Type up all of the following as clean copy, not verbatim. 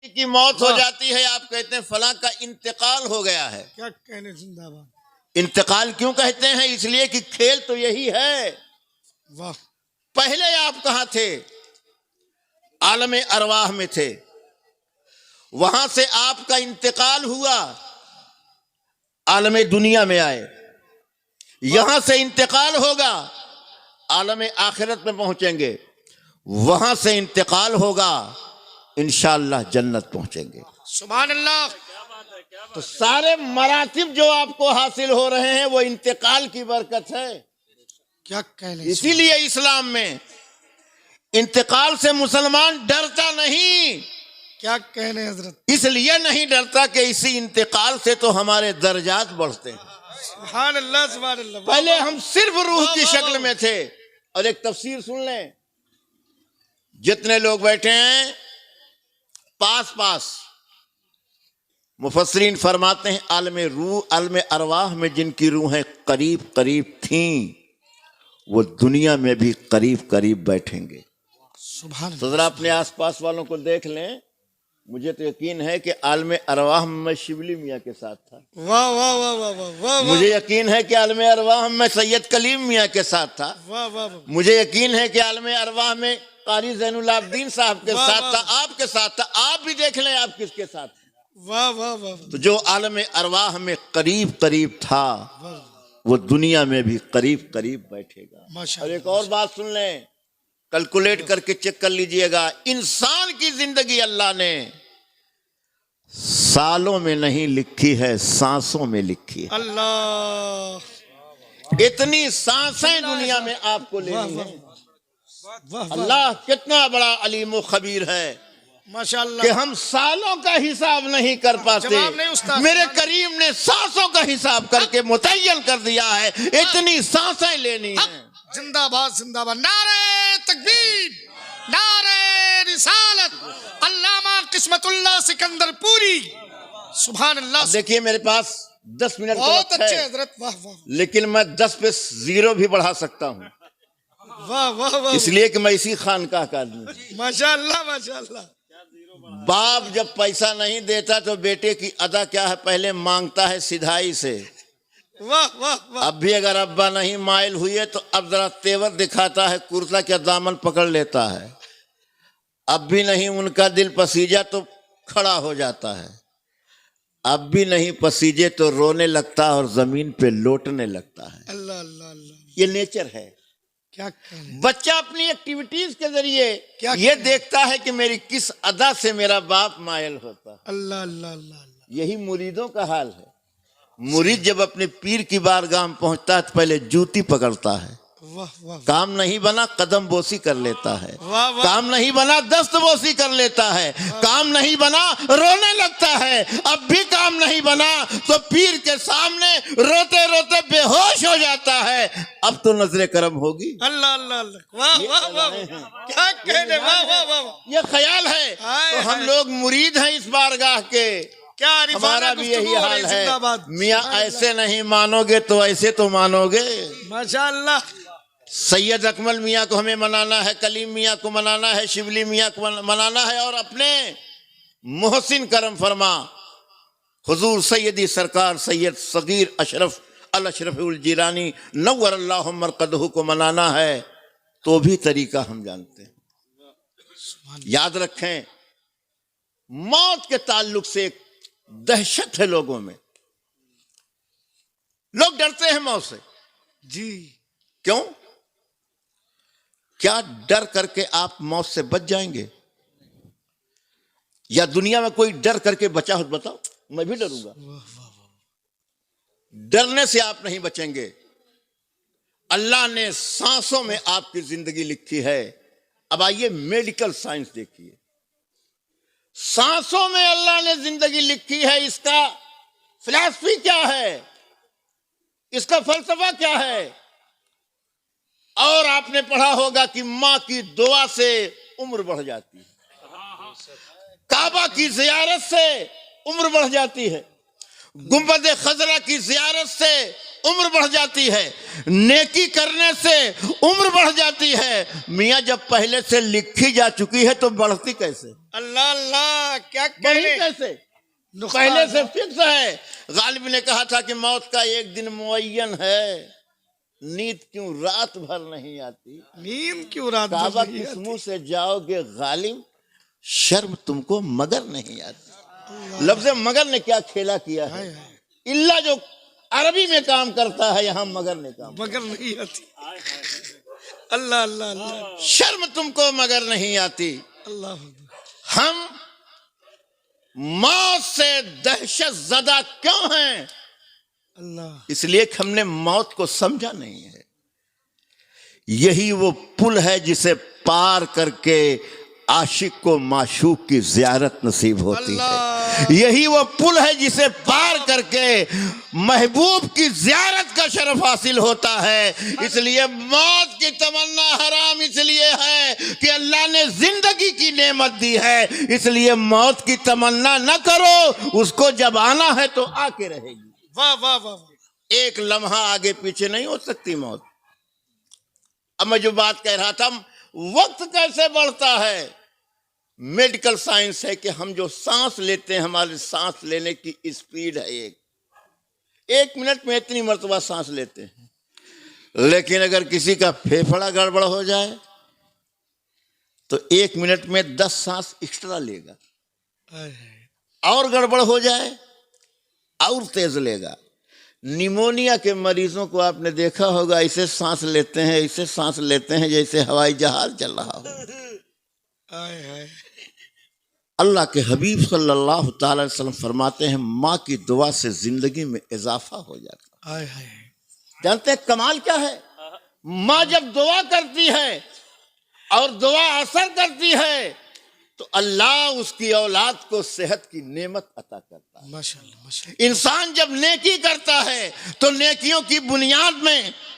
की मौत हो जाती है, आप कहते हैं फलां का इंतकाल हो गया है। क्या कहने, जिंदाबाद। इंतकाल क्यों कहते हैं? इसलिए कि खेल तो यही है। वाह। पहले आप कहां थे? आलम अरवाह में थे, वहां से आपका इंतकाल हुआ, आलम दुनिया में आए, यहां से इंतकाल होगा, आलम आखिरत में पहुंचेंगे, वहां से इंतकाल होगा, इंशाअल्लाह जन्नत पहुंचेंगे। सुभान अल्लाह। तो सारे मरातिब जो आपको हासिल हो रहे हैं वो इंतकाल की बरकत है। क्या कहने। इसीलिए इस्लाम में इंतकाल से मुसलमान डरता नहीं। क्या कहने हजरत। इसलिए नहीं डरता कि इसी इंतकाल से तो हमारे दर्जात बढ़ते हैं। सुभान अल्लाह, सुभान अल्लाह। पहले हम सिर्फ रूह की शक्ल में थे। और एक तफसीर सुन लें, जितने लोग बैठे हैं पास पास, मुफस्सिरीन फरमाते हैं आलमे रूह आलमे अरवाह में जिनकी रूहें करीब करीब थीं, वो दुनिया में भी करीब करीब बैठेंगे। सुभान तो जरा अपने आसपास वालों को देख लें। मुझे तो यकीन है कि आलमे अरवाह में मैं शिबली मियाँ के साथ था। वाह वाह वाह वाह वाह वाह। मुझे यकीन है कि आलमे अरवाह में सैयद कलीम मियाँ के साथ था। वाह वाह। मुझे यकीन है कि आलमे अरवाह में कारी ज़ैनुल आबिदीन साहब के साथ था, आपके साथ था। आप भी देख लें आप किसके साथ। वाह वाह वाह। तो जो आलमे अरवाह में करीब करीब था वो दुनिया में भी करीब करीब बैठेगा। और एक और बात सुन लें, कैलकुलेट करके चेक कर लीजिएगा, इंसान की जिंदगी अल्लाह ने सालों में नहीं लिखी है, सांसों में लिखी है। अल्लाह। इतनी सांसें दुनिया में आपको लेनी है। अल्लाह कितना बड़ा अलीम व खबीर है माशाअल्लाह, कि हम सालों का हिसाब नहीं कर पाते। मेरे करीम ने सांसों का हिसाब करके मुतय्यन कर दिया है, इतनी सांसें लेनी है। जिंदाबाद जिंदाबाद। नारे तकबीर, नारे रिसालत, अल्लामा किस्मतुल्लाह सिकंदर पूरी। सुभान अल्लाह। देखिए मेरे पास 10 मिनट बहुत अच्छे हजरत। वाह वाह। लेकिन मैं 10 पे 0 भी बढ़ा सकता हूँ। वाह वाह वाह। इसलिए कि मैं इसी खानकाह का आदमी। माशाअल्लाह माशाअल्लाह। बाप जब पैसा नहीं देता तो बेटे की अदा क्या है, पहले मांगता है सिधाई से। वाह वाह वाह। अब भी अगर अब्बा नहीं माइल हुए तो अब जरा तेवर दिखाता है, कुर्ता क्या दामन पकड़ लेता है। अब भी नहीं उनका दिल पसीजा तो खड़ा हो जाता है। अब भी नहीं पसीजे तो रोने लगता है और जमीन पे लोटने लगता है। अल्लाह अल्लाह अल्लाह। ये नेचर है। क्या कहने। बच्चा अपनी एक्टिविटीज के जरिए ये देखता है कि मेरी किस अदा से मेरा बाप मायल होता है। अल्लाह अल्लाह अल्लाह। यही मुरीदों का हाल है। मुरीद जब अपने पीर की बारगाह में पहुंचता है तो पहले जूती पकड़ता है। वाह वाह। काम नहीं बना कदम बोसी कर लेता है। वाह वाह। काम नहीं बना दस्त बोसी कर लेता है। काम नहीं बना रोने लगता है। अब भी काम नहीं बना तो पीर के सामने रोते रोते बेहोश हो जाता है। अब तो नजरे करम होगी। अल्लाह अल्लाह अल्लाह। वाह वाह वाह। क्या कहने। वाह वाह वाह। ये ख्याल है। तो हम लोग मुरीद हैं इस बारगाह के। क्या हमारा भी यही हाल है। मियाँ ऐसे नहीं मानोगे तो ऐसे तो मानोगे। माशाअल्लाह। सैयद अकमल मियाँ को हमें मनाना है, कलीम मियाँ को मनाना है, शिबली मियाँ को मनाना है, और अपने मोहसिन करम फरमा हुजूर सैयदी सरकार सैयद सगीर अशरफ अल अशरफुल जिलानी नव्वर अल्लाहु मरकदहु को मनाना है। तो भी तरीका हम जानते हैं। याद रखें, मौत के ताल्लुक से एक दहशत है लोगों में। लोग डरते हैं मौत से। जी। क्यों? क्या डर करके आप मौत से बच जाएंगे? या दुनिया में कोई डर करके बचा हो? बताओ, मैं भी डरूंगा। डरने से आप नहीं बचेंगे। अल्लाह ने सांसों में आपकी जिंदगी लिखी है। अब आइए मेडिकल साइंस देखिए। सांसों में अल्लाह ने जिंदगी लिखी है। इसका फिलॉसफी क्या है, इसका फलसफा क्या है? और आपने पढ़ा होगा कि मां की दुआ से उम्र बढ़ जाती है, काबा की जियारत से उम्र बढ़ जाती है, गुंबद खजरा की जियारत से उम्र बढ़ जाती है। नेकी करने से उम्र बढ़ जाती है। मियाँ जब पहले से लिखी जा चुकी है तो बढ़ती कैसे? अल्लाह अल्लाह, क्या बढ़ी कहने कैसे? पहले से फिक्स है। गालिब ने कहा था कि मौत का एक दिन मुअय्यन है, नींद क्यों रात भर नहीं आती? नींद क्यों रात भर काबा नहीं किस आती? मुंह से जाओगे गालिब, शर्म तुमको मगर नहीं आती। लफ्ज मगर ने क्या खेला किया है? इल्ला जो अरबी में काम करता है, यहाँ मगर ने काम, मगर नहीं आती। अल्लाह अल्लाह अल्लाह, शर्म तुमको मगर नहीं आती। अल्लाह। हम मौत से दहशत ज़दा क्यों हैं? अल्लाह। इसलिए कि हमने मौत को समझा नहीं है। यही वो पुल है जिसे पार करके आशिक को माशूक की जियारत नसीब होती है। यही वो पुल है जिसे पार करके महबूब की जियारत का शरफ हासिल होता है। इसलिए मौत की तमन्ना हराम इसलिए है कि अल्लाह ने जिंदगी की नेमत दी है। इसलिए मौत की तमन्ना न करो, उसको जब आना है तो आके रहेगी। वाह वाह वाह। एक लम्हा आगे पीछे नहीं हो सकती मौत। अब मैं जो बात कह रहा था, वक्त कैसे बढ़ता है, मेडिकल साइंस है कि हम जो सांस लेते हैं, हमारे सांस लेने की स्पीड है एक मिनट में इतनी मर्तबा सांस लेते हैं। लेकिन अगर किसी का फेफड़ा गड़बड़ हो जाए तो 1 मिनट में 10 सांस एक्स्ट्रा लेगा, और गड़बड़ हो जाए और तेज लेगा। निमोनिया के मरीजों को आपने देखा होगा, ऐसे सांस लेते हैं, ऐसे सांस लेते हैं जैसे हवाई जहाज चल रहा हो। अल्लाह के हबीब सल्लल्लाहु ताला अलैहि वसल्लम फरमाते हैं, माँ की दुआ से जिंदगी में इजाफा हो जाता है। जानते हैं कमाल क्या है? माँ जब दुआ करती है और दुआ असर करती है तो अल्लाह उसकी औलाद को सेहत की नेमत अता करता है। माशाअल्लाह माशाअल्लाह। इंसान जब नेकी करता है तो नेकियों की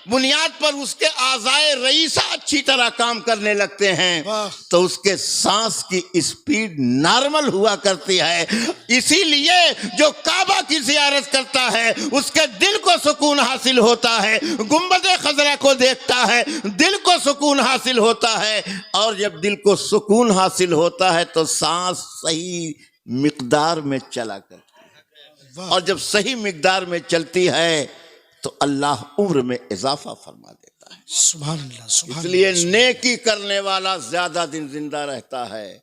बुनियाद पर उसके आज़ाए रईसा अच्छी तरह काम करने लगते हैं, तो उसके सांस की स्पीड नॉर्मल हुआ करती है। इसीलिए जो काबा की ज़ियारत करता है उसके दिल को सुकून हासिल होता है, गुंबद खजरा को देखता है दिल को सुकून हासिल होता है, और जब दिल को सुकून हासिल होता है तो सांस सही मिकदार में चला करती है, और जब सही मिकदार में चलती है तो अल्लाह उम्र में इजाफा फरमा देता है। सुभान अल्लाह सुभान अल्लाह। इसलिए नेकी करने वाला ज्यादा दिन जिंदा रहता है,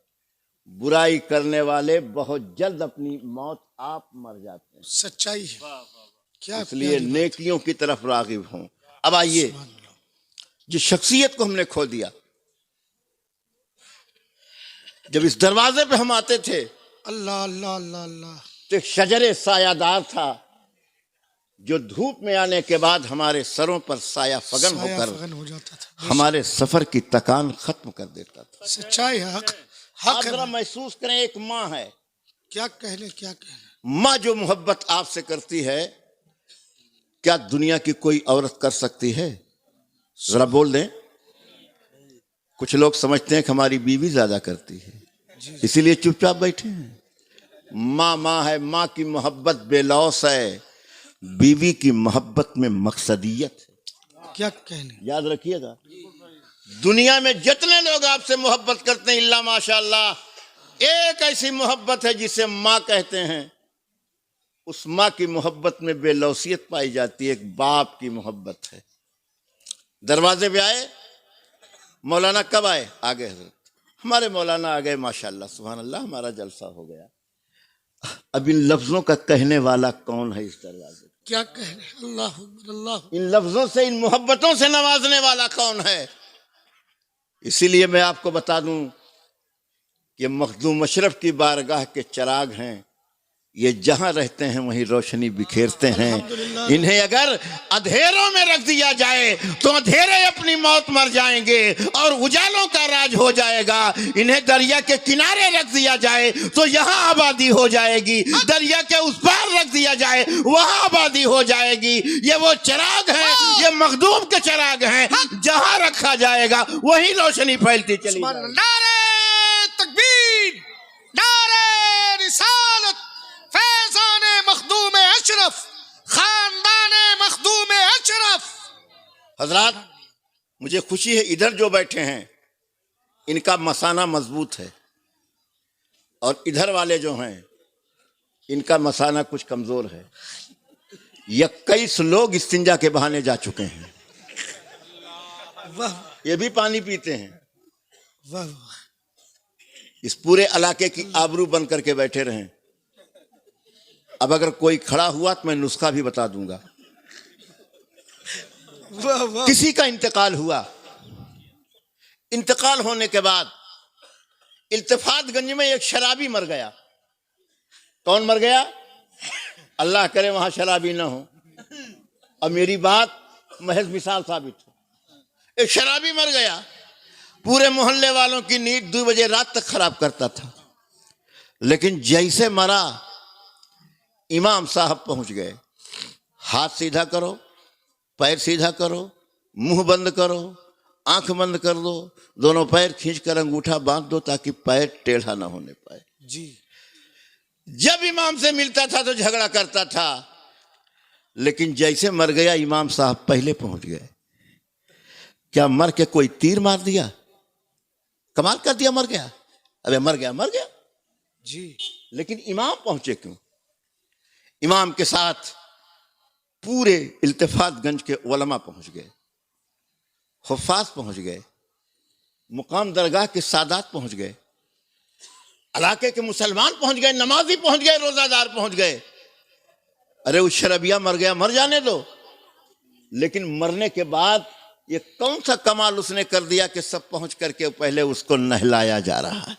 बुराई करने वाले बहुत जल्द अपनी मौत आप मर जाते हैं। सच्चाई है क्या? इसलिए नेकियों की तरफ रागिब हों। अब आइए, जिस शख्सियत को हमने खो दिया, जब इस दरवाजे पे हम आते थे अल्लाह अल्लाह अल्लाह अल्लाह, तो एक शजरे सायादार था जो धूप में आने के बाद हमारे सरों पर साया फगन हो जाता था, हमारे सफर की थकान खत्म कर देता था। सच्चाई है, हक आप जरा महसूस करें, एक माँ है, क्या कहने क्या कहने, माँ जो मोहब्बत आपसे करती है, क्या दुनिया की कोई औरत कर सकती है? जरा बोल दें। कुछ लोग समझते हैं कि हमारी बीवी ज्यादा करती है, इसीलिए चुपचाप बैठे हैं। माँ माँ है, माँ की मोहब्बत बेलौस है, बीवी की मोहब्बत में मकसदियत है। क्या कहने, याद रखिएगा, दुनिया में जितने लोग आपसे मोहब्बत करते हैं इल्ला माशाअल्लाह, एक ऐसी मोहब्बत है जिसे माँ कहते हैं। उस माँ की मोहब्बत में बेलौसियत पाई जाती है, एक बाप की मोहब्बत है। दरवाजे पे आए, मौलाना कब आए? आ गए हजरत, हमारे मौलाना आ गए, माशाअल्लाह सुभान अल्लाह, हमारा जलसा हो गया। अब इन लफ्जों का कहने वाला कौन है इस दरवाजे? क्या कहने, अल्लाह अल्लाह, इन लफ्जों से, इन मोहब्बतों से नवाजने वाला कौन है? इसीलिए मैं आपको बता दूं कि मखदूम अशरफ की बारगाह के चिराग हैं, ये जहां रहते हैं वहीं रोशनी बिखेरते हैं। इन्हें अगर अंधेरों में रख दिया जाए तो अंधेरे अपनी मौत मर जाएंगे और उजालों का राज हो जाएगा। इन्हें दरिया के किनारे रख दिया जाए तो यहाँ आबादी हो जाएगी, दरिया के उस पार रख दिया जाए वहां आबादी हो जाएगी। ये वो चिराग है, ये मखदूम के चिराग हैं, जहां रखा जाएगा वहीं रोशनी फैलती चली जाएगी। नारे तकबीर, नारे रिसालत, फैज़ाने मखदूम अशरफ, खानदाने मखदूम अशरफ, हजरात, मुझे खुशी है इधर जो बैठे हैं इनका मसाना मजबूत है, और इधर वाले जो हैं इनका मसाना कुछ कमजोर है। 21 लोग इस्तिंजा के बहाने जा चुके हैं, वाह ये भी पानी पीते हैं। वाह इस पूरे इलाके की आबरू बन करके बैठे रहे। अब अगर कोई खड़ा हुआ तो मैं नुस्खा भी बता दूंगा। वाह वाह किसी का इंतकाल हुआ, इंतकाल होने के बाद इल्तिफातगंज में एक शराबी मर गया। कौन मर गया? अल्लाह करे वहां शराबी ना हो, और मेरी बात महज मिसाल साबित हो। एक शराबी मर गया, पूरे मोहल्ले वालों की नींद 2 बजे रात तक खराब करता था। लेकिन जैसे मरा इमाम साहब पहुंच गए। हाथ सीधा करो, पैर सीधा करो, मुंह बंद करो, आंख बंद कर दो, दोनों पैर खींचकर अंगूठा बांध दो ताकि पैर टेढ़ा ना होने पाए। जी। जब इमाम से मिलता था तो झगड़ा करता था, लेकिन जैसे मर गया इमाम साहब पहले पहुंच गए। क्या मर के कोई तीर मार दिया? कमाल कर दिया, मर गया। अबे मर गया, मर गया जी। लेकिन इमाम पहुंचे क्यों? इमाम के साथ पूरे इल्तिफातगंज के उलमा पहुंच गए, हुफ्फाज पहुंच गए, मुकाम दरगाह के सादात पहुंच गए, इलाके के मुसलमान पहुंच गए, नमाजी पहुंच गए, रोजादार पहुंच गए। अरे उस शरबिया मर गया, मर जाने दो। लेकिन मरने के बाद ये कौन सा कमाल उसने कर दिया कि सब पहुंच करके पहले उसको नहलाया जा रहा है,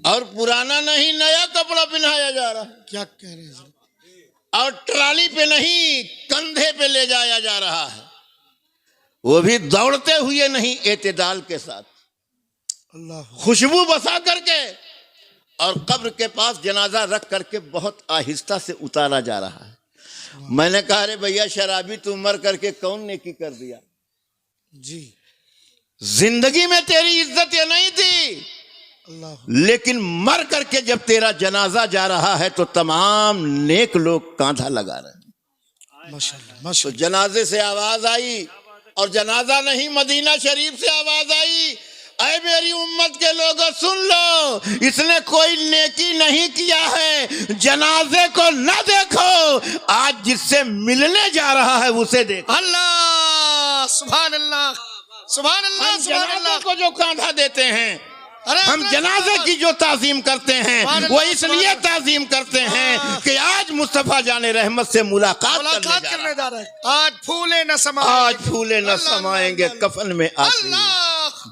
और पुराना नहीं नया कपड़ा पहनाया जा रहा है, क्या कह रहे हैं? और ट्राली पे नहीं कंधे पे ले जाया जा रहा है, वो भी दौड़ते हुए नहीं, एतदाल के साथ, अल्लाह। खुशबू बसा करके, और कब्र के पास जनाजा रख करके बहुत आहिस्ता से उतारा जा रहा है। मैंने कहा अरे भैया शराबी तू मर करके कौन नेकी कर दिया? जी। जिंदगी में तेरी इज्जत ये नहीं थी, अल्लाह। लेकिन मर करके जब तेरा जनाजा जा रहा है तो तमाम नेक लोग कांधा लगा रहे हैं। माशाल्लाह तो माशाल्लाह। जनाजे से आवाज आई, और जनाजा नहीं मदीना शरीफ से आवाज आई, ऐ मेरी उम्मत के लोगों सुन लो, इसने कोई नेकी नहीं किया है, जनाजे को न देखो, आज जिससे मिलने जा रहा है उसे देखो। अल्लाह सुभान अल्लाह सुभान अल्लाह हम सुभान जनाजे अल्लाह। को जो कांधा देते हैं, अरे हम जनाजे की जो ताजीम करते हैं वो इसलिए ताजीम करते हैं कि आज मुस्तफा जाने रहमत से मुलाकात करने जा रहे हैं। आज फूले न समाए, आज फूले न समाएंगे कफन में आके, अल्लाह।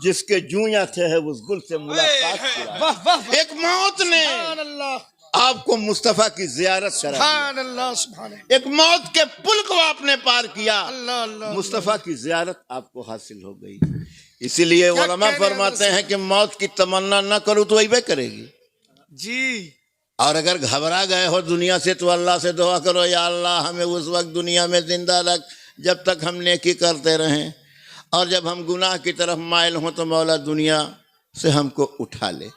जिसके जूया थे है उस गुल से मुलाकात किया। वाह वाह। एक मौत ने सुभान अल्लाह आपको मुस्तफा की जियारत करा दी। सुभान अल्लाह सुभान अल्लाह। एक मौत के पुल को आपने पार किया, अल्लाह अल्लाह। मुस्तफा की जियारत आपको हासिल हो गई। इसीलिए क्या उलमा कह रहे हैं फरमाते हैं कि मौत की तमन्ना न करो तो वही करेगी। जी। और अगर घबरा गए हो दुनिया से तो अल्लाह से दुआ करो, या अल्लाह हमें उस वक्त दुनिया में जिंदा रख जब तक हम नेकी करते रहें, और जब हम गुनाह की तरफ माइल हों तो मौला दुनिया से हमको उठा ले।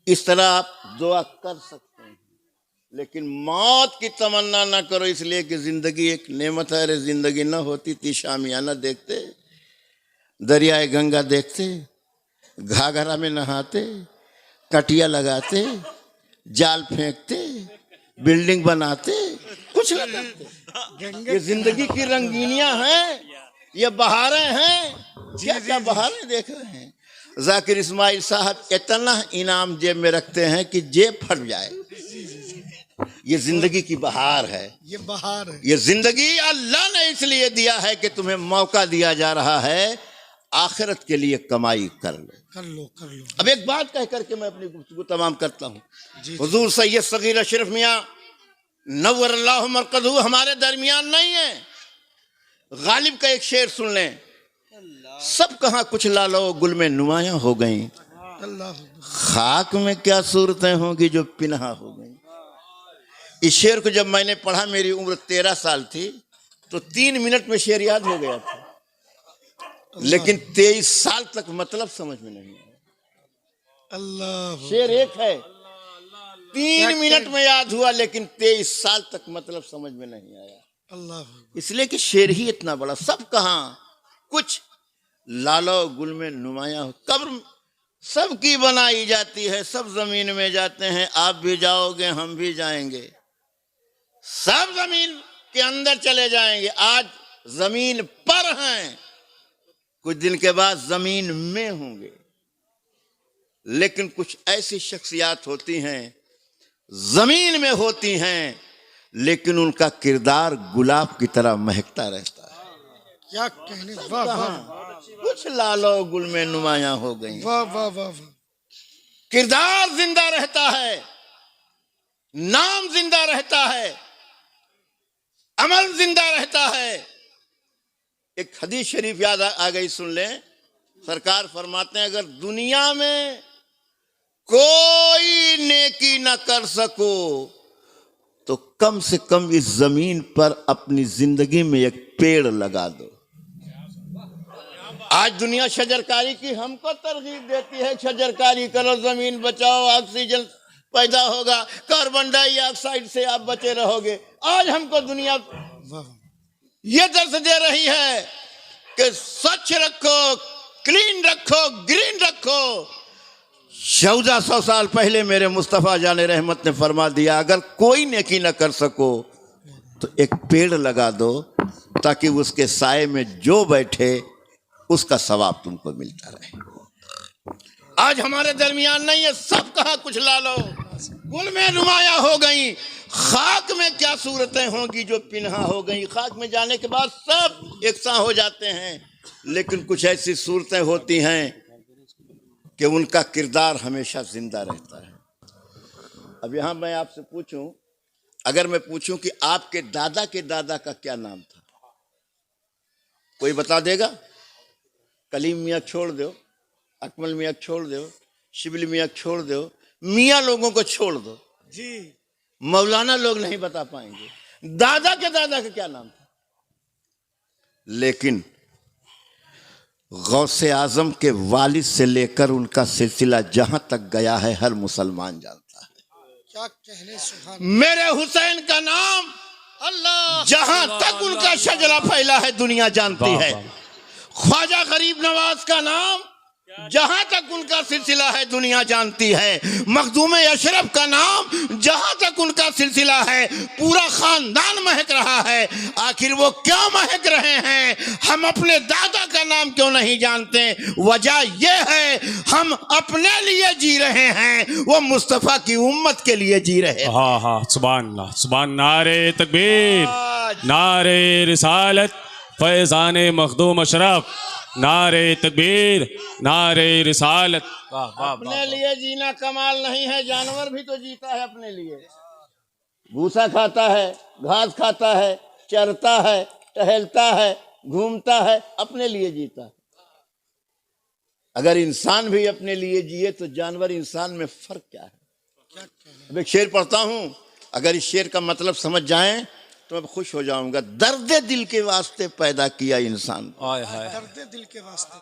इस तरह आप दुआ कर सकते हैं, लेकिन मौत की तमन्ना ना करो, इसलिए कि जिंदगी एक नेमत है। अरे जिंदगी ना होती ती शामियाना देखते, दरियाए गंगा देखते, घाघरा में नहाते, कटिया लगाते, जाल फेंकते, बिल्डिंग बनाते, कुछ ना करते। ये जिंदगी की रंगीनियां हैं, ये बहारें हैं। क्या क्या बहारें देख रहे हैं। जाकिर इस्माइल साहब इतना इनाम जेब में रखते हैं कि जेब फट जाए। ये जिंदगी की बहार है, ये बहार है। ये जिंदगी अल्लाह ने इसलिए दिया है कि तुम्हें मौका दिया जा रहा है, आखिरत के लिए कमाई कर लो, कर लो कर लो। अब एक बात कह करके मैं अपनी गुफ्तगू तमाम करता हूँ। जी। हुजूर सैयद सगीर अशरफ मियाँ नव्वरल्लाहु मरकज़हू हमारे दरमियान नहीं है। गालिब का एक शेर सुन लें, सब कहाँ कुछ लालो गुल में नुमायां हो गई, अल्लाह। खाक में क्या सूरतें होंगी जो पिनहा हो गई। इस शेर को जब मैंने पढ़ा, मेरी उम्र 13 साल थी, तो 3 मिनट में शेर याद हो गया था, लेकिन 23 साल तक मतलब समझ में नहीं आया। अल्लाह। शेर एक है, 3 मिनट में याद हुआ, लेकिन 23 साल तक मतलब समझ में नहीं आया। अल्लाह इसलिए कि शेर ही इतना बड़ा, सब कहाँ कुछ लालो गुल में नुमाया हो। कब्र सबकी बनाई जाती है, सब जमीन में जाते हैं, आप भी जाओगे हम भी जाएंगे, सब जमीन के अंदर चले जाएंगे। आज जमीन पर हैं, कुछ दिन के बाद जमीन में होंगे। लेकिन कुछ ऐसी शख्सियात होती हैं जमीन में होती हैं, लेकिन उनका किरदार गुलाब की तरह महकता रहता है। क्या कहने, वाह वाह कुछ लालो गुल में नुमाया हो गई, वाह वाह वाह वाह। किरदार जिंदा रहता है, नाम जिंदा रहता है, अमल जिंदा रहता है। एक हदीस शरीफ याद आ गई, सुन लें। सरकार फरमाते हैं अगर दुनिया में कोई नेकी ना कर सको तो कम से कम इस जमीन पर अपनी जिंदगी में एक पेड़ लगा दो। आज दुनिया शजरकारी की हमको तरगीब देती है, शजरकारी करो, जमीन बचाओ, ऑक्सीजन पैदा होगा, कार्बन डाइऑक्साइड से आप बचे रहोगे। आज हमको दुनिया ये दर्ज दे रही है कि स्वच्छ रखो, क्लीन रखो, ग्रीन रखो। 1400 साल पहले मेरे मुस्तफा जाने रहमत ने फरमा दिया अगर कोई नेकी न कर सको तो एक पेड़ लगा दो, ताकि उसके साए में जो बैठे उसका सवाब तुमको मिलता रहे। आज हमारे दरमियान नहीं है, सब कहा कुछ ला लो, गुल में नुमाया हो गई। खाक में क्या सूरतें होंगी जो पिन्हा हो गई। खाक में जाने के बाद सब एक सा हो जाते हैं, लेकिन कुछ ऐसी सूरतें होती हैं कि उनका किरदार हमेशा जिंदा रहता है। अब यहां मैं आपसे पूछूं, अगर मैं पूछूं कि आपके दादा के दादा का क्या नाम था, कोई बता देगा? कलीम मियाँ छोड़ दो, अकमल मियाँ छोड़ दो, शिबली मियाँ छोड़ दो, मियाँ लोगों को छोड़ दो जी, मौलाना लोग नहीं बता पाएंगे दादा के दादा का क्या नाम था। लेकिन गौसे आजम के वालिद से लेकर उनका सिलसिला जहां तक गया है हर मुसलमान जानता है। क्या कहने, सुभान। मेरे हुसैन का नाम अल्लाह, जहां तक उनका शजरा फैला है दुनिया जानती है। ख्वाजा गरीब नवाज का नाम जहां तक उनका सिलसिला है दुनिया जानती है। मखदूम अशरफ का नाम जहां तक उनका सिलसिला है पूरा खानदान महक रहा है। आखिर वो क्यों महक रहे हैं? हम अपने दादा का नाम क्यों नहीं जानते? वजह यह है हम अपने लिए जी रहे हैं, वो मुस्तफा की उम्मत के लिए जी रहे हैं। हाँ हाँ, सुभान अल्लाह, सुभान। नारे तकबीर, नारे रिसालत, फैज़ाने मखदूम अशरफ, नारे तकबीर, नारे रिसालत। अपने लिए जीना कमाल नहीं है, जानवर भी तो जीता है अपने लिए। भूसा खाता है, घास खाता है, चरता है, टहलता है, घूमता है, अपने लिए जीता है। अगर इंसान भी अपने लिए जिए तो जानवर इंसान में फर्क क्या है? अब एक शेर पढ़ता हूं, अगर इस शेर का मतलब समझ जाएं तो मैं खुश हो जाऊंगा। दर्द दिल के वास्ते पैदा किया इंसान, हाय हाय, दर्द दिल के वास्ते।